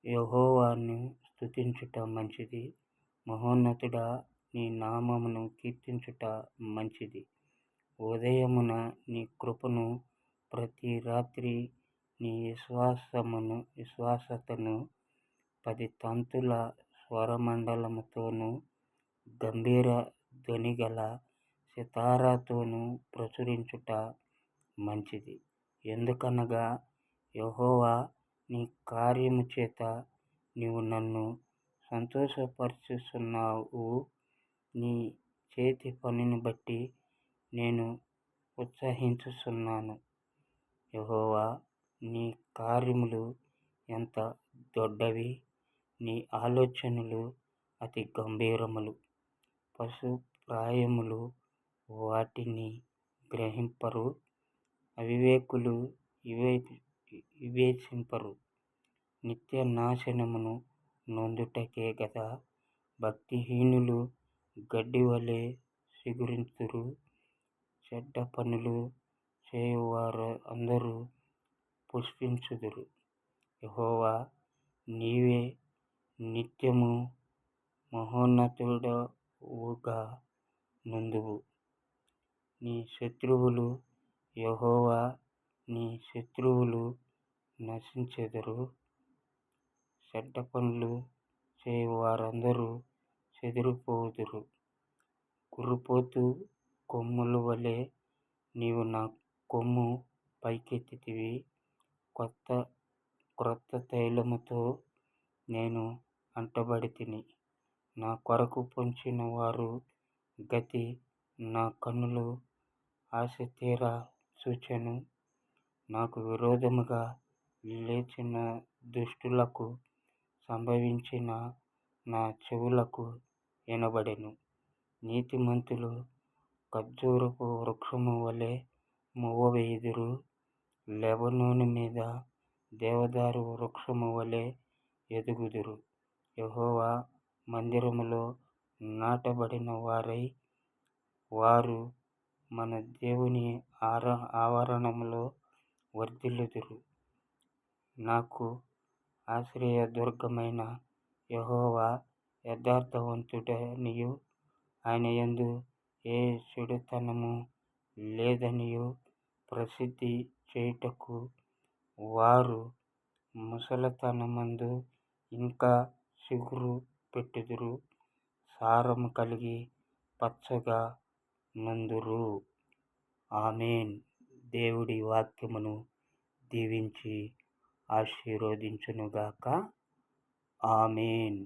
యెహోవాను స్తుతించుట మంచిది. మహోన్నతుడా, నీ నామమును కీర్తించుట మంచిది. ఉదయమున నీ కృపను, ప్రతి రాత్రి నీ విశ్వాసతను 10 తంతుల స్వరమండలముతోనూ గంభీర ధ్వనిగల సితారాతోనూ ప్రచురించుట మంచిది. ఎందుకనగా యెహోవా, నీ కార్యము చేత నీవు నన్ను సంతోషపరచుచున్నావు. నీ చేతి పనిని బట్టి నేను ఉత్సహించుచున్నాను. యెహోవా, నీ కార్యములు ఎంత దొడ్డవి! నీ ఆలోచనలు అతి గంభీరములు. పశుప్రాయములు వాటిని గ్రహింపరు, అవివేకులు వివేచింపరు. నిత్య నాశనమును నొందుటకే గదా! భక్తిహీనులు గడ్డివలె చిగురింతురు. చెడ్డ పనులు చేయువారు అందరూ పుష్పించుదురు. యెహోవా, నీవే నిత్యము మహోన్నతుడవుగా నుందువు. నీ శత్రువులు, యెహోవా, నీ శత్రువులు నశించెదరు. చెడ్డ పనులు చేయువారందరూ చెదిరిపోవుదురు. కురుపోతు కొమ్ముల వలె నీవు నా కొమ్ము పైకెత్తితివి. క్రొత్త తైలముతో నేను అంటబడితిని. నా కొరకు పొంచిన వారు గతి నా కన్నులు ఆశతీరా చూచెను. నాకు విరోధముగా లేచిన దుష్టులకు సంభవించిన నా చెవులకు వినబడెను. నీతిమంతులు ఖర్జూరపు వృక్షము వలె మూవవేయుదురు. లెబానోను మీద దేవదారు వృక్షము వలె ఎదుగుదురు. యెహోవా మందిరములో నాటబడిన వారై, వారు మన దేవుని ఆవరణములో వర్ధిల్లుదురు. నాకు ఆశ్రయదుర్గమైన యెహోవా యథార్థవంతుడనియూ, ఆయన యందు ఏ చెడుతనము లేదనియూ ప్రసిద్ధి చేయుటకు వారు ముసలితనమందు ఇంకా చిగురు పెట్టుదురు, సారము కలిగి పచ్చగా నుందురు. ఆమేన్. దేవుడి వాక్యమును దీవించి ఆశీర్వదించునుగాక. ఆమేన్.